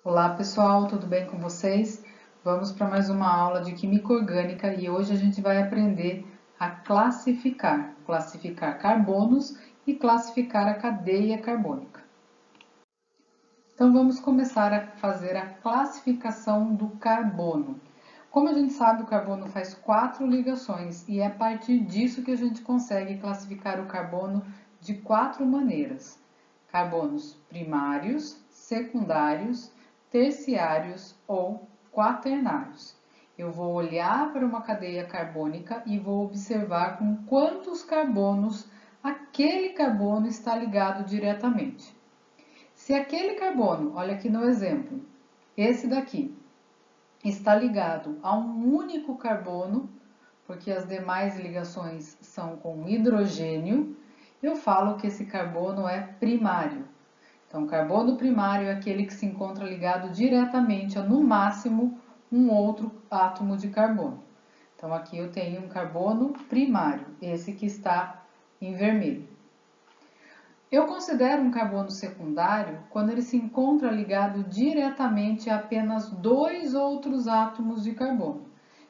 Olá pessoal, tudo bem com vocês? Vamos para mais uma aula de Química Orgânica e hoje a gente vai aprender a classificar carbonos e classificar a cadeia carbônica. Então vamos começar a fazer a classificação do carbono. Como a gente sabe, o carbono faz 4 ligações e é a partir disso que a gente consegue classificar o carbono de 4 maneiras: carbonos primários, secundários, terciários ou quaternários. Eu vou olhar para uma cadeia carbônica e vou observar com quantos carbonos aquele carbono está ligado diretamente. Se aquele carbono, olha aqui no exemplo, esse daqui, está ligado a um único carbono, porque as demais ligações são com hidrogênio, eu falo que esse carbono é primário. Então, carbono primário é aquele que se encontra ligado diretamente a, no máximo, um outro átomo de carbono. Então, aqui eu tenho um carbono primário, esse que está em vermelho. Eu considero um carbono secundário quando ele se encontra ligado diretamente a apenas 2 outros átomos de carbono.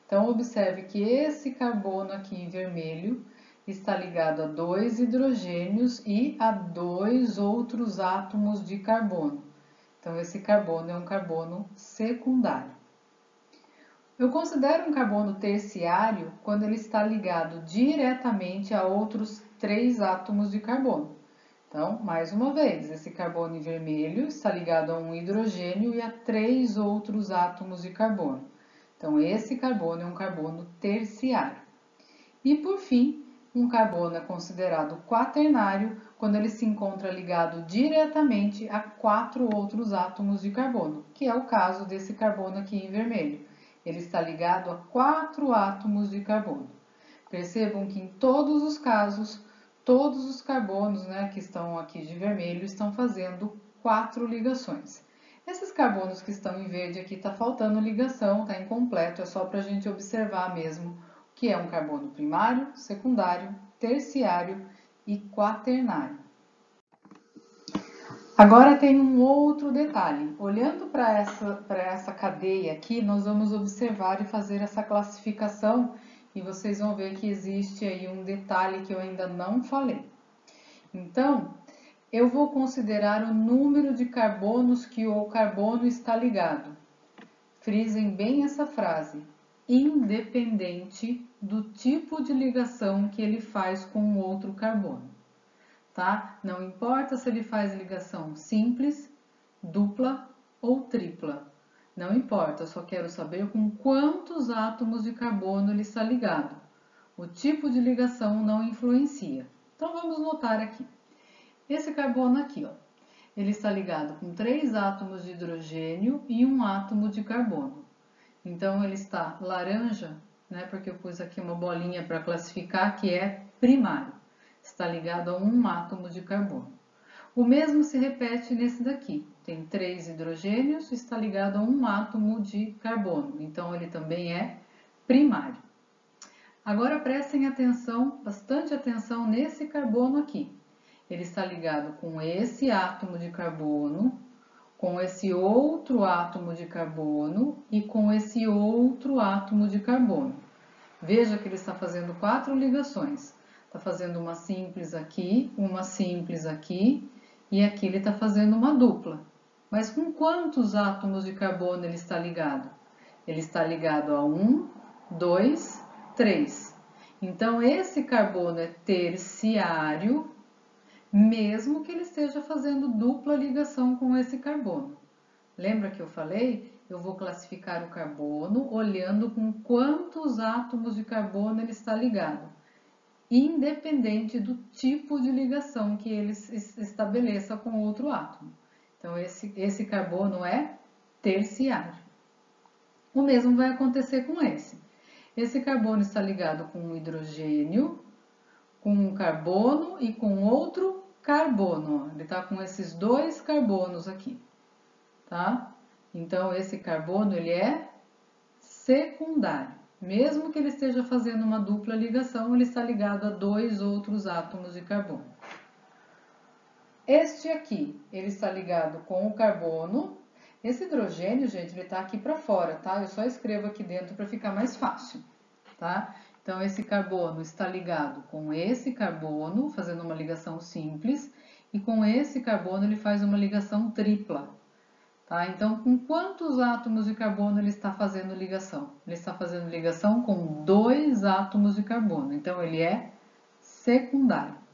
Então, observe que esse carbono aqui em vermelho está ligado a 2 hidrogênios e a 2 outros átomos de carbono. Então, esse carbono é um carbono secundário. Eu considero um carbono terciário quando ele está ligado diretamente a outros 3 átomos de carbono. Então, mais uma vez, esse carbono em vermelho está ligado a um hidrogênio e a 3 outros átomos de carbono. Então, esse carbono é um carbono terciário. E, por fim, um carbono é considerado quaternário quando ele se encontra ligado diretamente a 4 outros átomos de carbono, que é o caso desse carbono aqui em vermelho. Ele está ligado a 4 átomos de carbono. Percebam que em todos os casos, todos os carbonos, que estão aqui de vermelho estão fazendo 4 ligações. Esses carbonos que estão em verde aqui está faltando ligação, está incompleto, é só para a gente observar mesmo o que é um carbono primário, secundário, terciário e quaternário. Agora tem um outro detalhe. Olhando para essa cadeia aqui, nós vamos observar e fazer essa classificação e vocês vão ver que existe aí um detalhe que eu ainda não falei. Então, eu vou considerar o número de carbonos que o carbono está ligado. Frisem bem essa frase, independente do tipo de ligação que ele faz com o outro carbono. Tá? Não importa se ele faz ligação simples, dupla ou tripla. Não importa, eu só quero saber com quantos átomos de carbono ele está ligado. O tipo de ligação não influencia. Então vamos notar aqui. Esse carbono aqui, ele está ligado com 3 átomos de hidrogênio e 1 átomo de carbono. Então ele está laranja, porque eu pus aqui uma bolinha para classificar, que é primário. Está ligado a 1 átomo de carbono. O mesmo se repete nesse daqui. Tem 3 hidrogênios, está ligado a 1 átomo de carbono. Então, ele também é primário. Agora, prestem atenção, bastante atenção nesse carbono aqui. Ele está ligado com esse átomo de carbono, com esse outro átomo de carbono e com esse outro átomo de carbono. Veja que ele está fazendo 4 ligações. Está fazendo uma simples aqui e aqui ele está fazendo uma dupla. Mas com quantos átomos de carbono ele está ligado? Ele está ligado a 1, 2, 3. Então, esse carbono é terciário, mesmo que ele esteja fazendo dupla ligação com esse carbono. Lembra que eu falei? Eu vou classificar o carbono olhando com quantos átomos de carbono ele está ligado, independente do tipo de ligação que ele estabeleça com outro átomo. Então, esse carbono é terciário. O mesmo vai acontecer com esse. Esse carbono está ligado com um hidrogênio, com um carbono e com outro carbono. Ele está com esses 2 carbonos aqui, tá? Então, esse carbono ele é secundário. Mesmo que ele esteja fazendo uma dupla ligação, ele está ligado a 2 outros átomos de carbono. Este aqui, ele está ligado com o carbono, Esse hidrogênio, gente, ele está aqui para fora, tá? Eu só escrevo aqui dentro para ficar mais fácil, tá? Então, esse carbono está ligado com esse carbono, fazendo uma ligação simples, e com esse carbono ele faz uma ligação tripla, tá? Então, com quantos átomos de carbono ele está fazendo ligação? Ele está fazendo ligação com 2 átomos de carbono, então ele é secundário.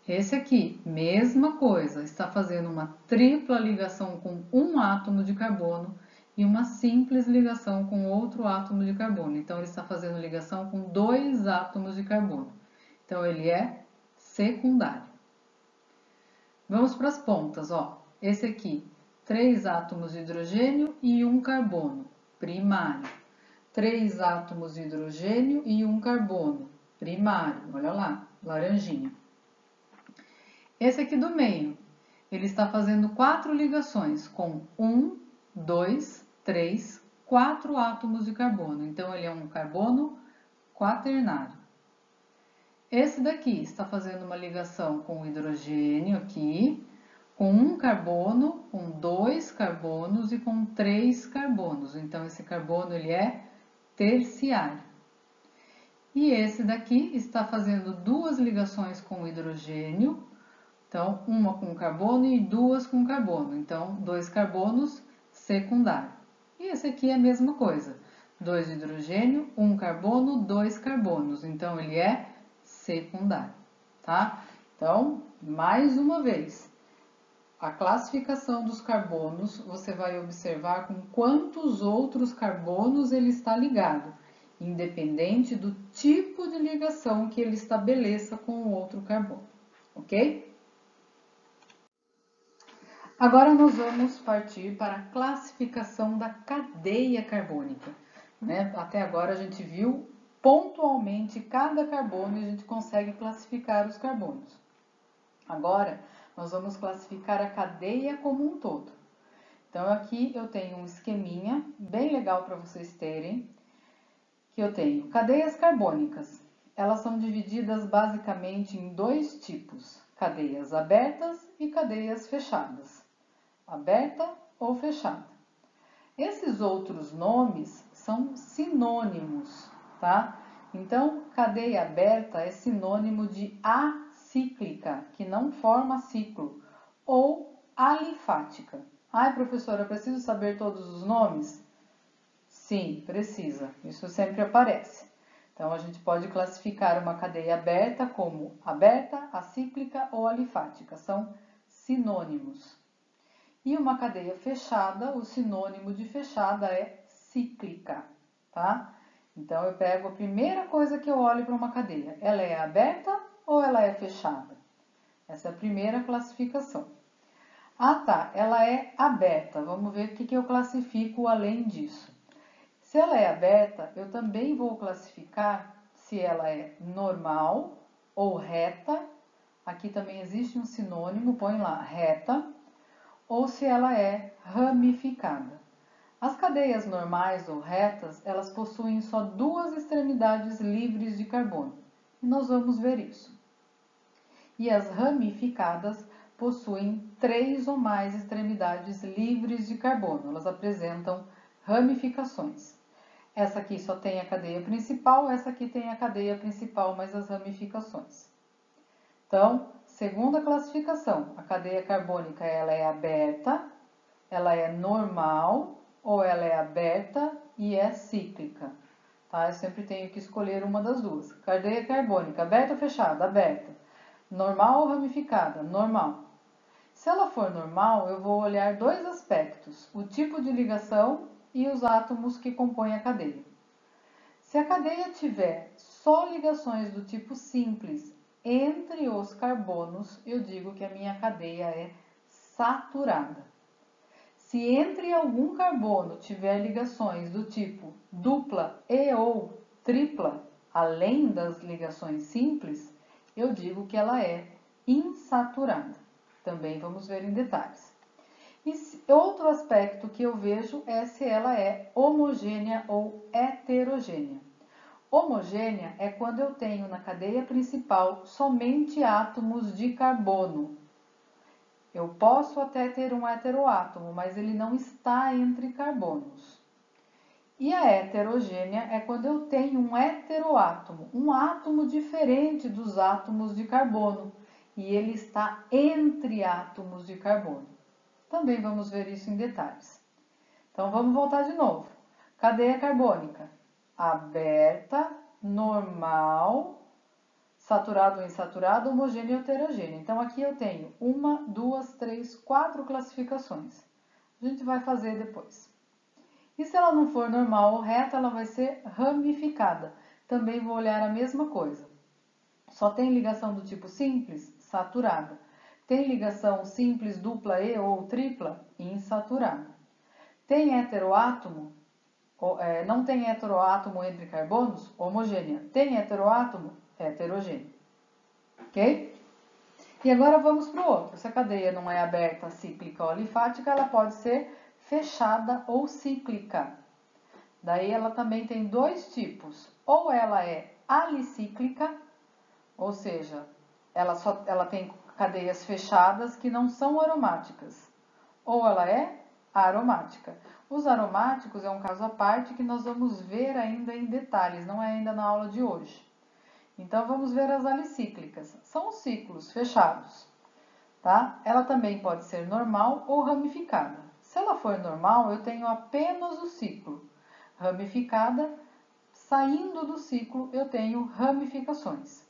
Esse aqui, mesma coisa, está fazendo uma tripla ligação com um átomo de carbono e uma simples ligação com outro átomo de carbono. Então, ele está fazendo ligação com 2 átomos de carbono. Então, ele é secundário. Vamos para as pontas, ó. Esse aqui, 3 átomos de hidrogênio e 1 carbono, primário. 3 átomos de hidrogênio e 1 carbono, primário. Olha lá, laranjinha. Esse aqui do meio, ele está fazendo 4 ligações com 1, 2, 3, 4 átomos de carbono. Então, ele é um carbono quaternário. Esse daqui está fazendo uma ligação com o hidrogênio aqui, com 1 carbono, com 2 carbonos e com 3 carbonos. Então, esse carbono ele é terciário. E esse daqui está fazendo 2 ligações com o hidrogênio, então, uma com carbono e 2 com carbono. Então, 2 carbonos, secundário. E esse aqui é a mesma coisa. 2 de hidrogênio, 1 carbono, 2 carbonos. Então, ele é secundário, tá? Então, mais uma vez, a classificação dos carbonos, você vai observar com quantos outros carbonos ele está ligado, independente do tipo de ligação que ele estabeleça com o outro carbono, ok? Agora nós vamos partir para a classificação da cadeia carbônica, né? Até agora a gente viu pontualmente cada carbono e a gente consegue classificar os carbonos. Agora nós vamos classificar a cadeia como um todo. Então aqui eu tenho um esqueminha bem legal para vocês terem, que eu tenho cadeias carbônicas. Elas são divididas basicamente em 2 tipos, cadeias abertas e cadeias fechadas. Aberta ou fechada. Esses outros nomes são sinônimos, tá? Então, cadeia aberta é sinônimo de acíclica, que não forma ciclo, ou alifática. Ai, professora, eu preciso saber todos os nomes? Sim, precisa. Isso sempre aparece. Então, a gente pode classificar uma cadeia aberta como aberta, acíclica ou alifática. São sinônimos. E uma cadeia fechada, o sinônimo de fechada é cíclica, tá? Então, eu pego a primeira coisa que eu olho para uma cadeia. Ela é aberta ou ela é fechada? Essa é a primeira classificação. Ah, tá, ela é aberta. Vamos ver o que eu classifico além disso. Se ela é aberta, eu também vou classificar se ela é normal ou reta. Aqui também existe um sinônimo, põe lá, reta. Ou se ela é ramificada. As cadeias normais ou retas, elas possuem só 2 extremidades livres de carbono. E nós vamos ver isso. E as ramificadas possuem 3 ou mais extremidades livres de carbono. Elas apresentam ramificações. Essa aqui só tem a cadeia principal, essa aqui tem a cadeia principal mais as ramificações. Então, segunda classificação, a cadeia carbônica ela é aberta, ela é normal ou ela é aberta e é cíclica. Tá? Eu sempre tenho que escolher uma das duas. Cadeia carbônica, aberta ou fechada? Aberta. Normal ou ramificada? Normal. Se ela for normal, eu vou olhar 2 aspectos, o tipo de ligação e os átomos que compõem a cadeia. Se a cadeia tiver só ligações do tipo simples entre os carbonos, eu digo que a minha cadeia é saturada. Se entre algum carbono tiver ligações do tipo dupla e ou tripla, além das ligações simples, eu digo que ela é insaturada. Também vamos ver em detalhes. E outro aspecto que eu vejo é se ela é homogênea ou heterogênea. Homogênea é quando eu tenho na cadeia principal somente átomos de carbono. Eu posso até ter um heteroátomo, mas ele não está entre carbonos. E a heterogênea é quando eu tenho um heteroátomo, um átomo diferente dos átomos de carbono, e ele está entre átomos de carbono. Também vamos ver isso em detalhes. Então vamos voltar de novo. Cadeia carbônica: aberta, normal, saturado ou insaturado, homogêneo e heterogêneo. Então aqui eu tenho 1, 2, 3, 4 classificações. A gente vai fazer depois. E se ela não for normal ou reta, ela vai ser ramificada. Também vou olhar a mesma coisa. Só tem ligação do tipo simples? Saturada. Tem ligação simples, dupla E ou tripla? Insaturada. Tem heteroátomo? Não tem heteroátomo entre carbonos? Homogênea. Tem heteroátomo? Heterogênea. Ok? E agora vamos para o outro. Se a cadeia não é aberta, cíclica ou alifática, ela pode ser fechada ou cíclica. Daí ela também tem dois tipos. Ou ela é alicíclica, ou seja, ela tem cadeias fechadas que não são aromáticas. Ou ela é aromática. Os aromáticos é um caso à parte que nós vamos ver ainda em detalhes, não é ainda na aula de hoje. Então vamos ver as alicíclicas. São os ciclos fechados, tá? Ela também pode ser normal ou ramificada. Se ela for normal, eu tenho apenas o ciclo. Ramificada, saindo do ciclo, eu tenho ramificações.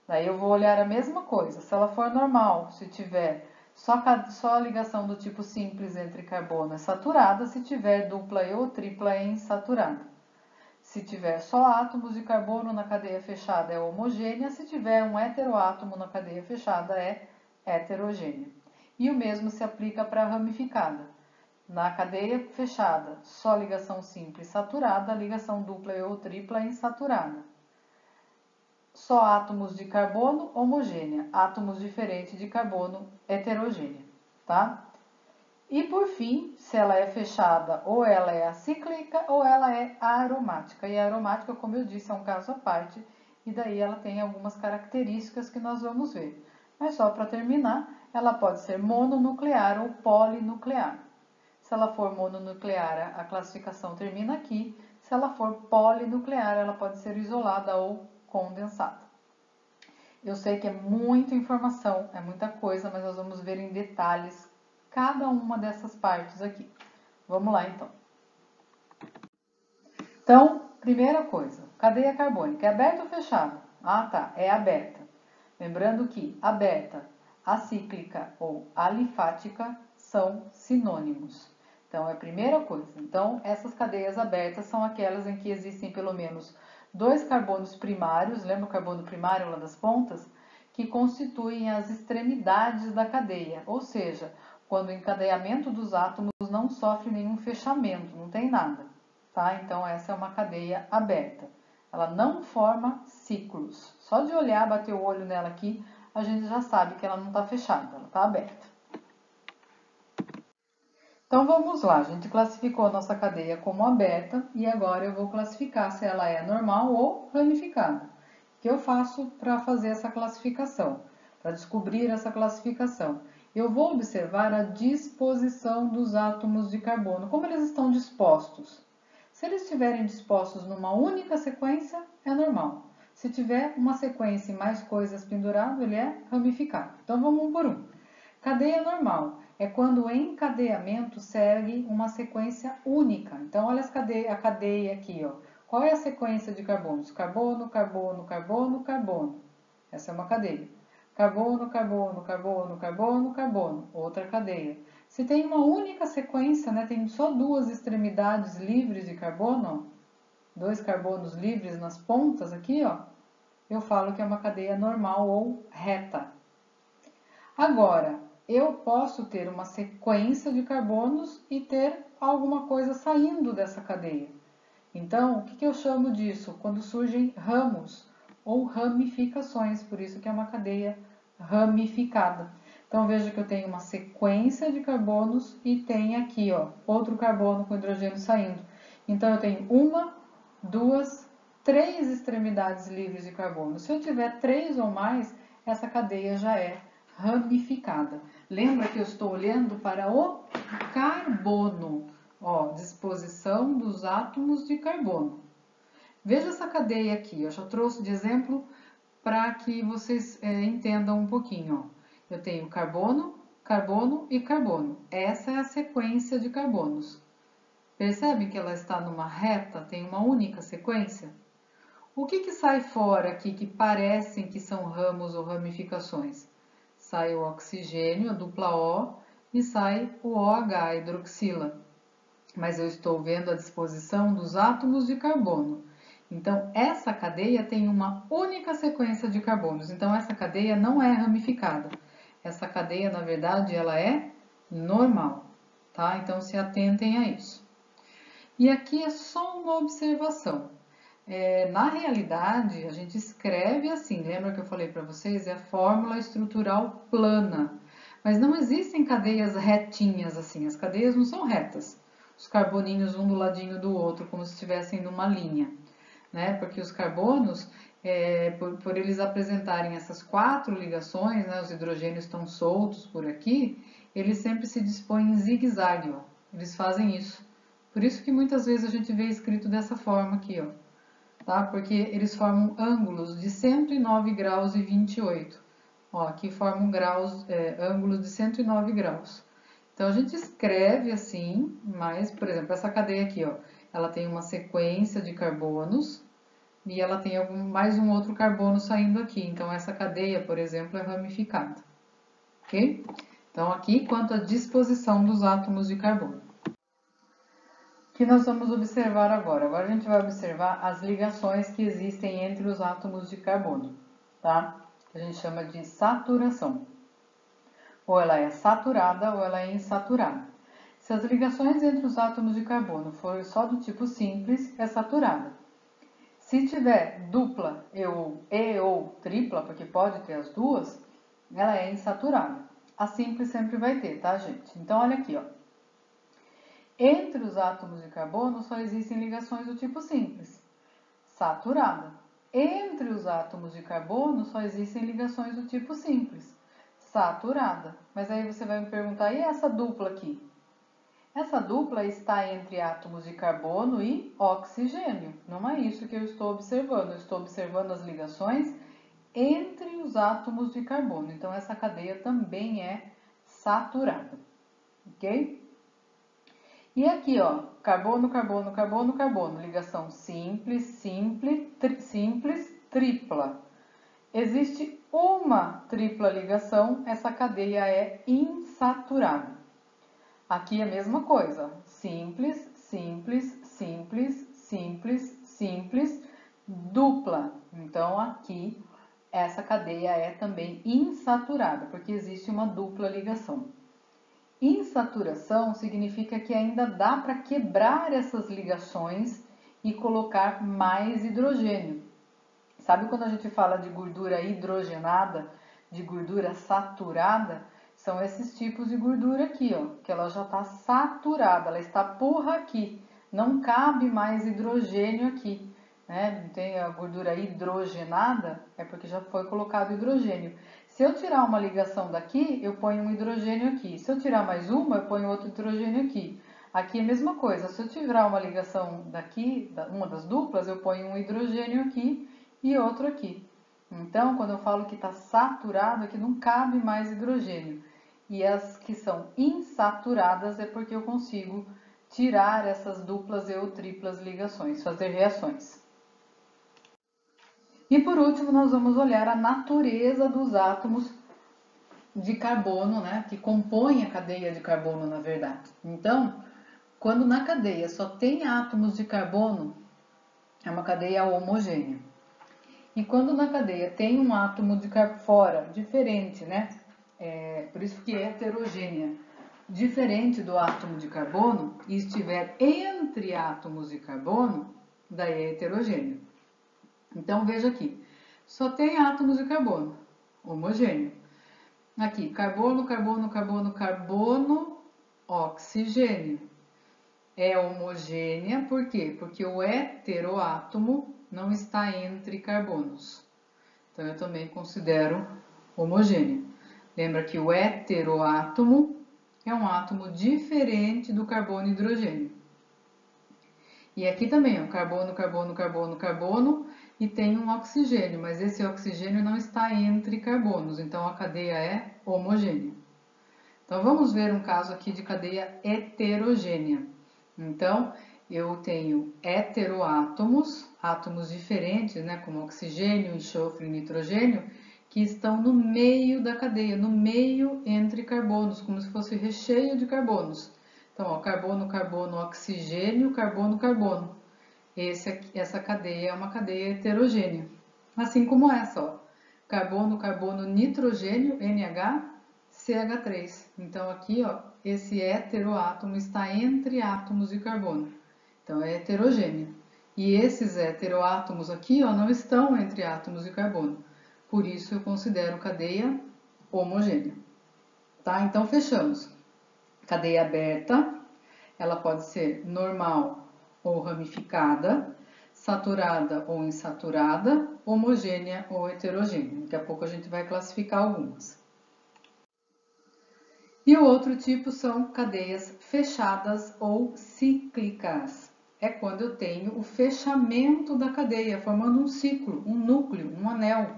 Daí eu vou olhar a mesma coisa. Se ela for normal, se tiver só a ligação do tipo simples entre carbono é saturada, se tiver dupla E ou tripla é insaturada. Se tiver só átomos de carbono na cadeia fechada é homogênea, se tiver um heteroátomo na cadeia fechada é heterogênea. E o mesmo se aplica para a ramificada. Na cadeia fechada, só ligação simples saturada, ligação dupla ou tripla insaturada. Só átomos de carbono homogênea, átomos diferentes de carbono heterogênea, tá? E por fim, se ela é fechada, ou ela é acíclica ou ela é aromática. E a aromática, como eu disse, é um caso à parte, e daí ela tem algumas características que nós vamos ver. Mas só para terminar, ela pode ser mononuclear ou polinuclear. Se ela for mononuclear, a classificação termina aqui. Se ela for polinuclear, ela pode ser isolada ou condensada. Eu sei que é muita informação, é muita coisa, mas nós vamos ver em detalhes cada uma dessas partes aqui. Vamos lá, então. Então, primeira coisa, cadeia carbônica, é aberta ou fechada? Ah, tá, é aberta. Lembrando que aberta, acíclica ou alifática são sinônimos. Então, é a primeira coisa. Então, essas cadeias abertas são aquelas em que existem pelo menos dois carbonos primários, lembra o carbono primário lá das pontas? Que constituem as extremidades da cadeia, ou seja, quando o encadeamento dos átomos não sofre nenhum fechamento, não tem nada, tá? Então, essa é uma cadeia aberta. Ela não forma ciclos. Só de olhar, bater o olho nela aqui, a gente já sabe que ela não está fechada, ela está aberta. Então vamos lá, a gente classificou a nossa cadeia como aberta e agora eu vou classificar se ela é normal ou ramificada. O que eu faço para fazer essa classificação? Para descobrir essa classificação? Eu vou observar a disposição dos átomos de carbono, como eles estão dispostos. Se eles estiverem dispostos numa única sequência, é normal. Se tiver uma sequência e mais coisas pendurado, ele é ramificado. Então vamos um por um. Cadeia normal é quando o encadeamento segue uma sequência única. Então olha a cadeia aqui, ó. Qual é a sequência de carbonos? Carbono, carbono, carbono, carbono. Essa é uma cadeia. Carbono, carbono, carbono, carbono, carbono. Outra cadeia. Se tem uma única sequência, né, tem só duas extremidades livres de carbono, ó, dois carbonos livres nas pontas aqui, ó, eu falo que é uma cadeia normal ou reta. Agora, eu posso ter uma sequência de carbonos e ter alguma coisa saindo dessa cadeia. Então, o que eu chamo disso? Quando surgem ramos ou ramificações, por isso que é uma cadeia ramificada. Então, veja que eu tenho uma sequência de carbonos e tem aqui, ó, outro carbono com hidrogênio saindo. Então, eu tenho uma, duas, três extremidades livres de carbono. Se eu tiver três ou mais, essa cadeia já é ramificada. Lembra que eu estou olhando para o carbono. Ó, disposição dos átomos de carbono. Veja essa cadeia aqui, eu já trouxe de exemplo para que vocês entendam um pouquinho. Ó. Eu tenho carbono, carbono e carbono. Essa é a sequência de carbonos. Percebem que ela está numa reta, tem uma única sequência? O que sai fora aqui que parecem que são ramos ou ramificações? Sai o oxigênio, a dupla O, e sai o OH, a hidroxila. Mas eu estou vendo a disposição dos átomos de carbono. Então, essa cadeia tem uma única sequência de carbonos. Então, essa cadeia não é ramificada. Essa cadeia, na verdade, ela é normal, tá? Então, se atentem a isso. E aqui é só uma observação. Na realidade, a gente escreve assim, lembra que eu falei para vocês? É a fórmula estrutural plana. Mas não existem cadeias retinhas assim, as cadeias não são retas. Os carboninhos um do ladinho do outro, como se estivessem numa linha. Né? Porque os carbonos, por eles apresentarem essas 4 ligações, né? Os hidrogênios estão soltos por aqui, eles sempre se dispõem em zigue-zague, ó. Eles fazem isso. Por isso que muitas vezes a gente vê escrito dessa forma aqui, ó. Tá? Porque eles formam ângulos de 109 graus e 28. Ó, aqui formam ângulos de 109 graus. Então, a gente escreve assim, mas, por exemplo, essa cadeia aqui, ó, ela tem uma sequência de carbonos e ela tem mais um outro carbono saindo aqui. Então, essa cadeia, por exemplo, é ramificada. Ok? Então, aqui, quanto à disposição dos átomos de carbono. Que nós vamos observar agora. Agora a gente vai observar as ligações que existem entre os átomos de carbono, tá? Que a gente chama de saturação. Ou ela é saturada ou ela é insaturada. Se as ligações entre os átomos de carbono forem só do tipo simples, é saturada. Se tiver dupla e ou tripla, porque pode ter as duas, ela é insaturada. A simples sempre vai ter, tá, gente? Então, olha aqui, ó. Entre os átomos de carbono só existem ligações do tipo simples, saturada. Entre os átomos de carbono só existem ligações do tipo simples, saturada. Mas aí você vai me perguntar, e essa dupla aqui? Essa dupla está entre átomos de carbono e oxigênio. Não é isso que eu estou observando. Eu estou observando as ligações entre os átomos de carbono. Então, essa cadeia também é saturada. Ok? E aqui, ó, carbono, carbono, carbono, carbono. Ligação simples, simples, tripla. Existe uma tripla ligação, essa cadeia é insaturada. Aqui é a mesma coisa, simples, simples, simples, simples, simples, dupla. Então, aqui, essa cadeia é também insaturada, porque existe uma dupla ligação. Insaturação significa que ainda dá para quebrar essas ligações e colocar mais hidrogênio. Sabe quando a gente fala de gordura hidrogenada, de gordura saturada? São esses tipos de gordura aqui, ó, que ela já está saturada, ela está por aqui, não cabe mais hidrogênio aqui, né? Não tem a gordura hidrogenada, é porque já foi colocado hidrogênio. Se eu tirar uma ligação daqui, eu ponho um hidrogênio aqui. Se eu tirar mais uma, eu ponho outro hidrogênio aqui. Aqui é a mesma coisa, se eu tirar uma ligação daqui, uma das duplas, eu ponho um hidrogênio aqui e outro aqui. Então, quando eu falo que está saturado, é que não cabe mais hidrogênio. E as que são insaturadas é porque eu consigo tirar essas duplas ou triplas ligações, fazer reações. E por último, nós vamos olhar a natureza dos átomos de carbono, né, que compõem a cadeia de carbono, na verdade. Então, quando na cadeia só tem átomos de carbono, é uma cadeia homogênea. E quando na cadeia tem um átomo de fora, diferente, né? Por isso que é heterogênea, diferente do átomo de carbono, e estiver entre átomos de carbono, daí é heterogêneo. Então veja aqui, só tem átomos de carbono, homogêneo. Aqui, carbono, carbono, carbono, carbono, oxigênio. É homogênea, por quê? Porque o heteroátomo não está entre carbonos. Então, eu também considero homogênea. Lembra que o heteroátomo é um átomo diferente do carbono e hidrogênio. E aqui também, ó, carbono, carbono, carbono, carbono, e tem um oxigênio, mas esse oxigênio não está entre carbonos, então a cadeia é homogênea. Então vamos ver um caso aqui de cadeia heterogênea. Então eu tenho heteroátomos, átomos diferentes, né, como oxigênio, enxofre e nitrogênio, que estão no meio da cadeia, no meio entre carbonos, como se fosse recheio de carbonos. Então, ó, carbono, carbono, oxigênio, carbono, carbono. Essa cadeia é uma cadeia heterogênea. Assim como essa, ó. Carbono, carbono, nitrogênio, NH, CH3. Então, aqui, ó, esse heteroátomo está entre átomos de carbono. Então, é heterogêneo. E esses heteroátomos aqui, ó, não estão entre átomos de carbono. Por isso, eu considero cadeia homogênea. Tá? Então, fechamos. Cadeia aberta, ela pode ser normal ou ramificada, saturada ou insaturada, homogênea ou heterogênea. Daqui a pouco a gente vai classificar algumas. E o outro tipo são cadeias fechadas ou cíclicas. É quando eu tenho o fechamento da cadeia, formando um ciclo, um núcleo, um anel.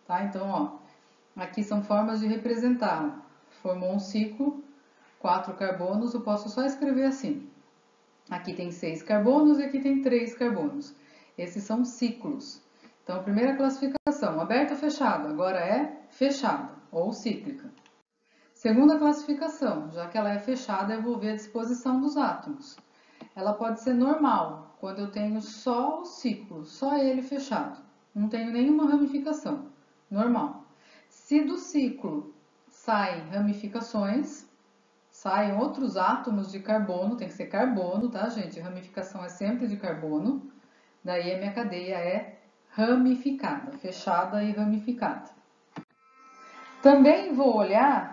Tá? Então, ó, aqui são formas de representar. Formou um ciclo, 4 carbonos, eu posso só escrever assim. Aqui tem 6 carbonos e aqui tem 3 carbonos. Esses são ciclos. Então, primeira classificação, aberta ou fechada? Agora é fechada ou cíclica. Segunda classificação, já que ela é fechada, eu vou ver a disposição dos átomos. Ela pode ser normal, quando eu tenho só o ciclo, só ele fechado. Não tenho nenhuma ramificação. Normal. Se do ciclo saem ramificações, saem outros átomos de carbono, tem que ser carbono, tá, gente? Ramificação é sempre de carbono. Daí a minha cadeia é ramificada, fechada e ramificada. Também vou olhar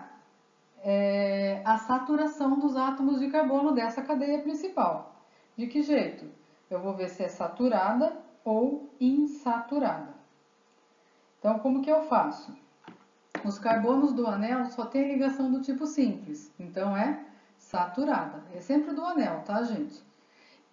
a saturação dos átomos de carbono dessa cadeia principal. De que jeito? Eu vou ver se é saturada ou insaturada. Então, como que eu faço? Os carbonos do anel só tem ligação do tipo simples, então é saturada. É sempre do anel, tá, gente?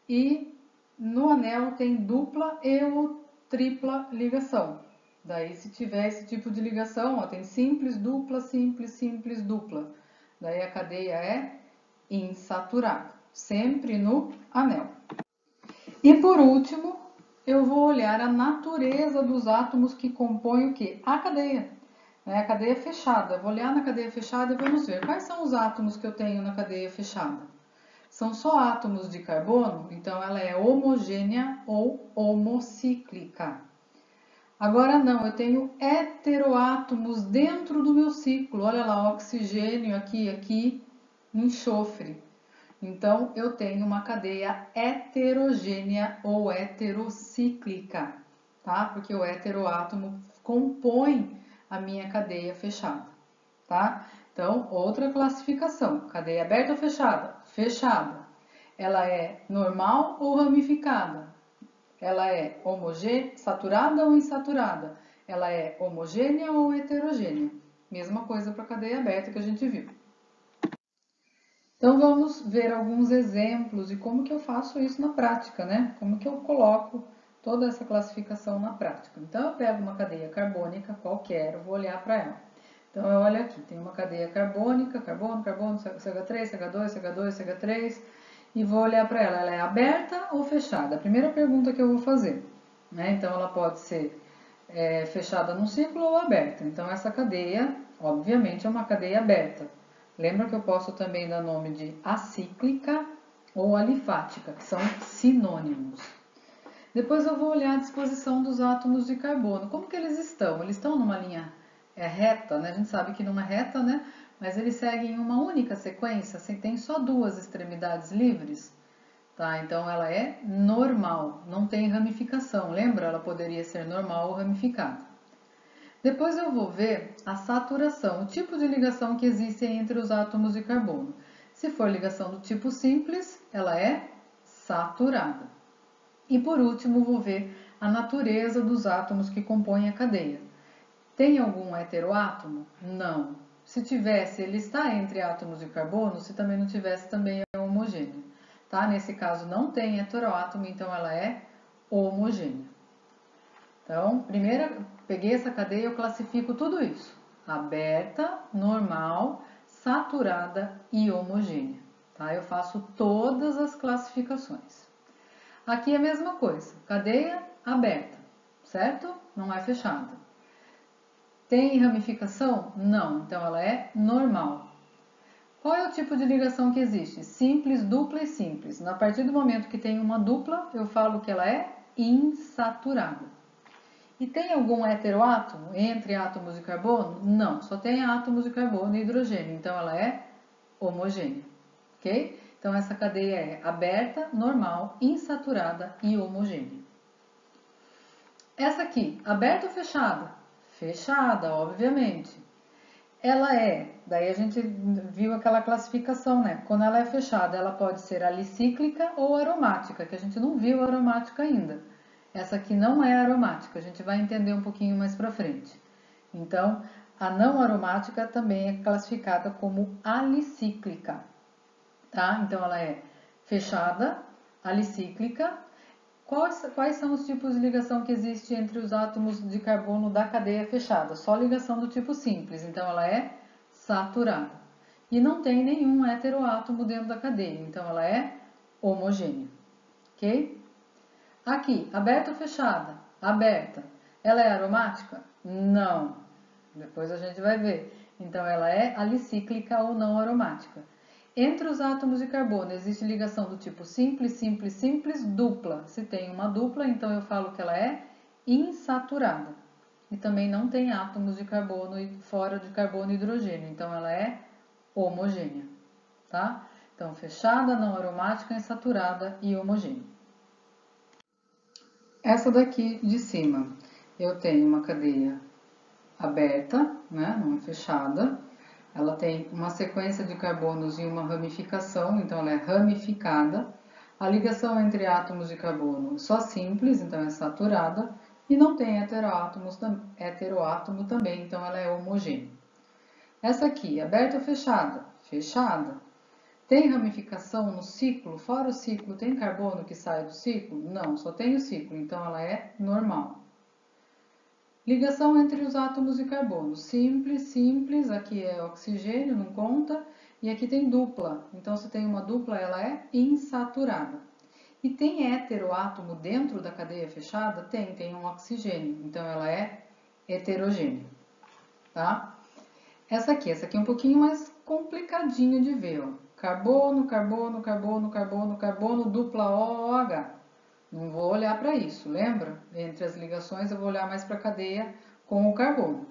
E no anel tem dupla e ou tripla ligação. Daí, se tiver esse tipo de ligação, ó, tem simples, dupla, simples, simples, dupla. Daí a cadeia é insaturada, sempre no anel. E por último, eu vou olhar a natureza dos átomos que compõem o quê? A cadeia. A cadeia fechada. Eu vou olhar na cadeia fechada e vamos ver quais são os átomos que eu tenho na cadeia fechada. São só átomos de carbono, então ela é homogênea ou homocíclica. Agora não, eu tenho heteroátomos dentro do meu ciclo. Olha lá, oxigênio aqui, enxofre. Então eu tenho uma cadeia heterogênea ou heterocíclica, tá? Porque o heteroátomo compõe a minha cadeia fechada, tá? Então, outra classificação, cadeia aberta ou fechada? Fechada. Ela é normal ou ramificada? Ela é homogênea, saturada ou insaturada? Ela é homogênea ou heterogênea? Mesma coisa para a cadeia aberta que a gente viu. Então, vamos ver alguns exemplos de como que eu faço isso na prática, né? Como que eu coloco toda essa classificação na prática. Então, eu pego uma cadeia carbônica qualquer, eu vou olhar para ela. Então, eu olho aqui, tem uma cadeia carbônica, carbono, carbono, CH3, CH2, CH2, CH3, e vou olhar para ela. Ela é aberta ou fechada? A primeira pergunta que eu vou fazer, né? Então, ela pode ser fechada num ciclo ou aberta. Então, essa cadeia, obviamente, é uma cadeia aberta. Lembra que eu posso também dar nome de acíclica ou alifática, que são sinônimos. Depois eu vou olhar a disposição dos átomos de carbono. Como que eles estão? Eles estão numa linha reta, né? A gente sabe que não é reta, né? Mas eles seguem uma única sequência, tem só duas extremidades livres. Tá? Então ela é normal, não tem ramificação. Lembra? Ela poderia ser normal ou ramificada. Depois eu vou ver a saturação, o tipo de ligação que existe entre os átomos de carbono. Se for ligação do tipo simples, ela é saturada. E por último, vou ver a natureza dos átomos que compõem a cadeia. Tem algum heteroátomo? Não. Se tivesse, ele está entre átomos de carbono, se também não tivesse, também é homogênea. Tá? Nesse caso, não tem heteroátomo, então ela é homogênea. Então, primeiro, peguei essa cadeia, eu classifico tudo isso. Aberta, normal, saturada e homogênea. Tá? Eu faço todas as classificações. Aqui é a mesma coisa, cadeia aberta, certo? Não é fechada. Tem ramificação? Não, então ela é normal. Qual é o tipo de ligação que existe? Simples, dupla e simples. A partir do momento que tem uma dupla, eu falo que ela é insaturada. E tem algum heteroátomo entre átomos de carbono? Não, só tem átomos de carbono e hidrogênio, então ela é homogênea, ok? Então essa cadeia é aberta, normal, insaturada e homogênea. Essa aqui, aberta ou fechada? Fechada, obviamente. Ela é, daí a gente viu aquela classificação, né? Quando ela é fechada, ela pode ser alicíclica ou aromática, que a gente não viu aromática ainda. Essa aqui não é aromática, a gente vai entender um pouquinho mais pra frente. Então, a não aromática também é classificada como alicíclica, tá? Então, ela é fechada, alicíclica. Quais são os tipos de ligação que existe entre os átomos de carbono da cadeia fechada? Só ligação do tipo simples, então ela é saturada. E não tem nenhum heteroátomo dentro da cadeia, então ela é homogênea, ok? Aqui, aberta ou fechada? Aberta. Ela é aromática? Não. Depois a gente vai ver. Então ela é alicíclica ou não aromática. Entre os átomos de carbono existe ligação do tipo simples, simples, simples, dupla. Se tem uma dupla, então eu falo que ela é insaturada. E também não tem átomos de carbono fora de carbono e hidrogênio, então ela é homogênea, tá? Então fechada, não aromática, insaturada e homogênea. Essa daqui de cima, eu tenho uma cadeia aberta, né, não é fechada. Ela tem uma sequência de carbonos e uma ramificação, então ela é ramificada. A ligação entre átomos de carbono só simples, então é saturada. E não tem heteroátomo também, então ela é homogênea. Essa aqui, aberta ou fechada? Fechada. Tem ramificação no ciclo? Fora o ciclo, tem carbono que sai do ciclo? Não, só tem o ciclo, então ela é normal. Ligação entre os átomos de carbono. Simples, simples, aqui é oxigênio, não conta. E aqui tem dupla, então se tem uma dupla, ela é insaturada. E tem heteroátomo dentro da cadeia fechada? Tem um oxigênio, então ela é heterogênea, tá? Essa aqui é um pouquinho mais complicadinho de ver, ó. Carbono, carbono, carbono, carbono, carbono, dupla OH. Não vou olhar para isso, lembra? Entre as ligações eu vou olhar mais para a cadeia com o carbono.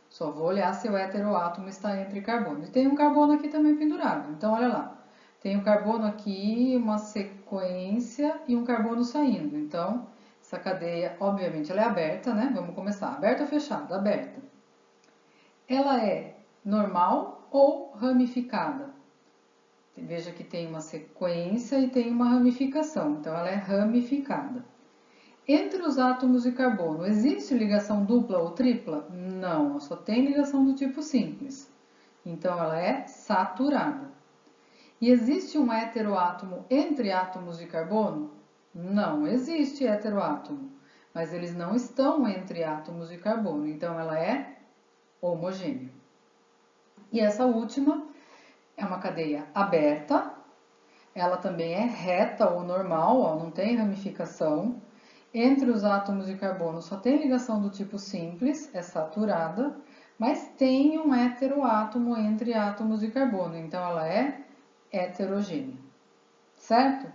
Só vou olhar se o heteroátomo está entre carbono. E tem um carbono aqui também pendurado, então olha lá. Tem um carbono aqui, uma sequência e um carbono saindo. Então, essa cadeia, obviamente, ela é aberta, né? Vamos começar. Aberta ou fechada? Aberta. Ela é normal ou ramificada? Veja que tem uma sequência e tem uma ramificação, então ela é ramificada. Entre os átomos de carbono, existe ligação dupla ou tripla? Não, só tem ligação do tipo simples. Então ela é saturada. E existe um heteroátomo entre átomos de carbono? Não existe heteroátomo, mas eles não estão entre átomos de carbono, então ela é homogênea. E essa última é uma cadeia aberta, ela também é reta ou normal, ó, não tem ramificação. Entre os átomos de carbono só tem ligação do tipo simples, é saturada, mas tem um heteroátomo entre átomos de carbono, então ela é heterogênea, certo?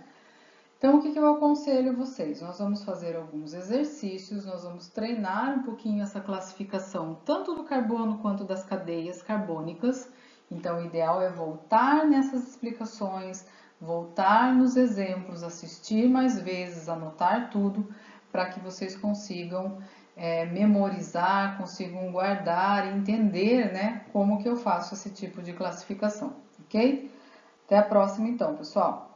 Então, o que eu aconselho vocês? Nós vamos fazer alguns exercícios, nós vamos treinar um pouquinho essa classificação, tanto do carbono quanto das cadeias carbônicas. Então, o ideal é voltar nessas explicações, voltar nos exemplos, assistir mais vezes, anotar tudo, para que vocês consigam memorizar, consigam guardar e entender, né, como que eu faço esse tipo de classificação, ok? Até a próxima então, pessoal!